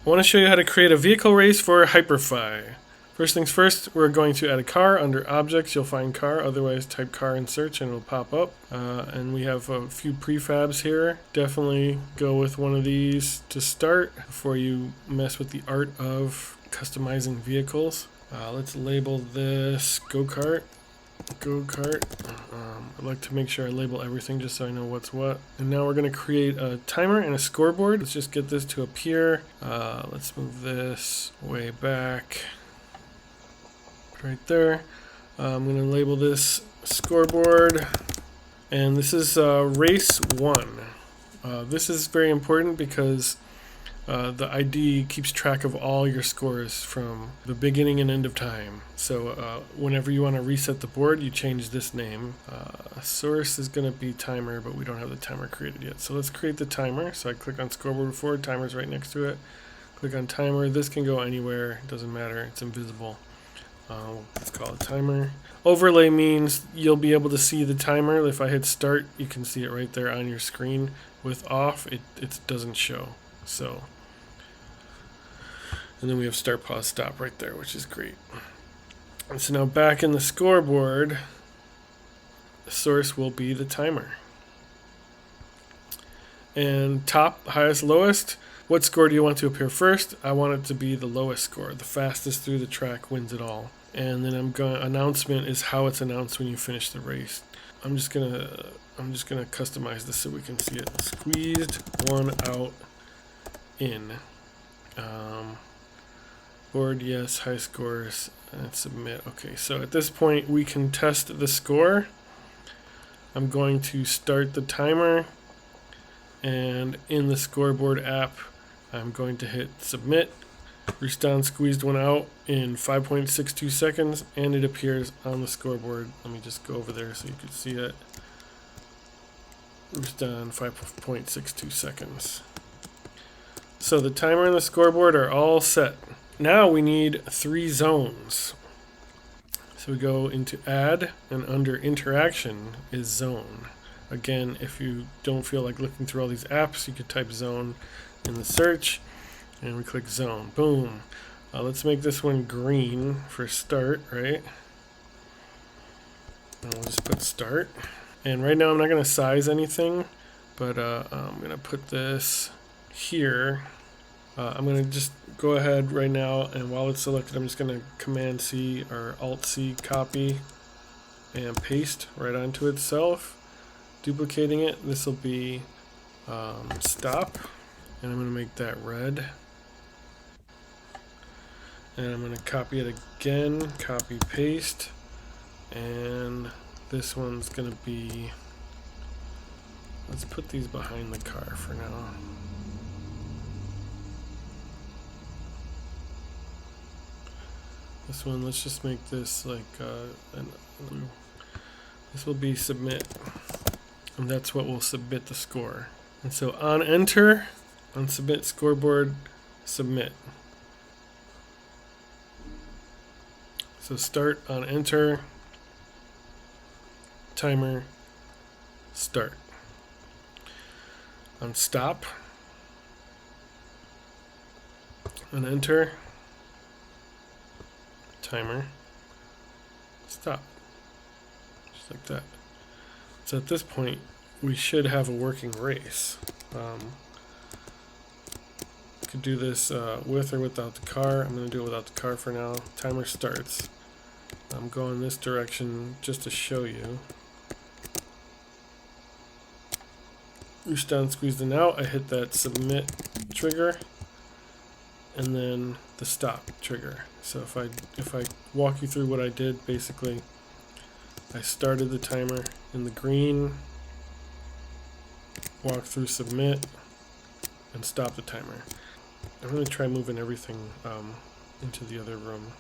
I want to show you how to create a vehicle race for Hyperfy. First things first, we're going to add a car. Under objects, you'll find car, otherwise type car in search and it'll pop up. And we have a few prefabs here. Definitely go with one of these to start before you mess with the art of customizing vehicles. Let's label this go-kart. Go-kart. I like to make sure I label everything just so I know what's what. And now we're going to create a timer and a scoreboard. Let's just get this to appear. Let's move this way back. Right there. I'm going to label this scoreboard. And this is race 1. This is very important because the ID keeps track of all your scores from the beginning and end of time. So whenever you want to reset the board, you change this name. Source is going to be timer, but we don't have the timer created yet. So let's create the timer. So I click on scoreboard before, timer's right next to it. Click on timer. This can go anywhere. It doesn't matter. It's invisible. Let's call it timer. Overlay means you'll be able to see the timer. If I hit start, you can see it right there on your screen. With off, it doesn't show. So, and then we have start, pause, stop right there, which is great. And so now back in the scoreboard, the source will be the timer. And top, highest, lowest. What score do you want to appear first? I want it to be the lowest score. The fastest through the track wins it all. And then announcement is how it's announced when you finish the race. I'm just gonna customize this so we can see it. Squeezed one out in. Board yes, high scores, and submit. Okay, so at this point we can test the score. I'm going to start the timer, and in the scoreboard app I'm going to hit submit. Rustan squeezed one out in 5.62 seconds, and it appears on the scoreboard. Let me just go over there so you can see it. Rustan 5.62 seconds. So the timer and the scoreboard are all set. Now we need 3 zones. So we go into add, and under interaction is zone. Again, if you don't feel like looking through all these apps, you could type zone in the search, and we click zone. Boom. Let's make this one green for start, right? And we'll just put start. And right now I'm not going to size anything, but I'm going to put this here. I'm going to just go ahead right now, and while it's selected, I'm just going to Command C or Alt C copy and paste right onto itself. Duplicating it, this will be stop, and I'm going to make that red. And I'm going to copy it again, copy paste, and this one's going to be, let's put these behind the car for now. This one, let's just make this like this will be submit, and that's what will submit the score. And so on enter, on submit scoreboard, submit. So start on enter, timer, start. On stop, on enter, timer, stop. Just like that. So at this point, we should have a working race. Could do this with or without the car. I'm going to do it without the car for now. Timer starts. I'm going this direction just to show you. Rustan squeezed it out. I hit that submit trigger, and then the stop trigger. So if I walk you through what I did, basically, I started the timer in the green, walked through submit, and stopped the timer. I'm going to try moving everything into the other room.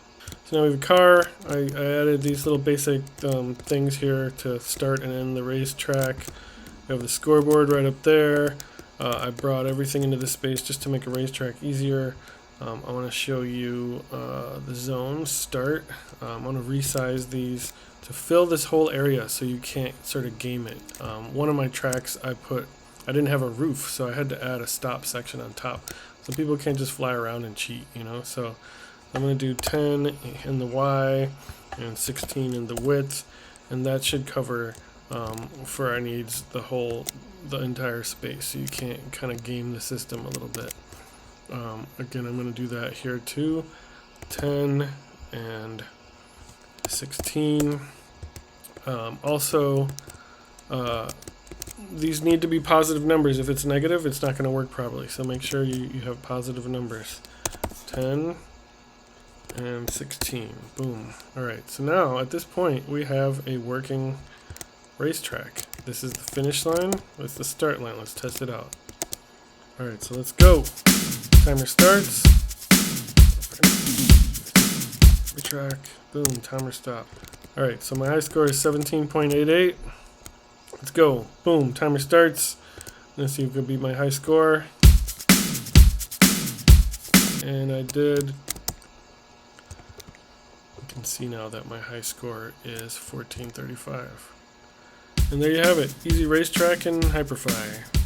So now we have a car. I added these little basic things here to start and end the racetrack. We have the scoreboard right up there. I brought everything into this space just to make a racetrack easier. I want to show you the zones start. I want to resize these to fill this whole area so you can't sort of game it. One of my tracks I didn't have a roof, so I had to add a stop section on top. So people can't just fly around and cheat, you know. So I'm going to do 10 in the Y and 16 in the width, and that should cover for our needs the entire space. So you can't kind of game the system a little bit. Again, I'm going to do that here too. 10 and 16. Also, these need to be positive numbers. If it's negative, it's not going to work properly. So make sure you have positive numbers. 10 and 16. Boom. Alright, so now at this point we have a working racetrack. This is the finish line. That's the start line. Let's test it out. Alright, so let's go. Timer starts. Track. Boom. Timer stop. Alright, so my high score is 17.88. Let's go. Boom. Timer starts. Let's see if I can beat my high score. And I did. You can see now that my high score is 1435. And there you have it. Easy racetrack in Hyperfy.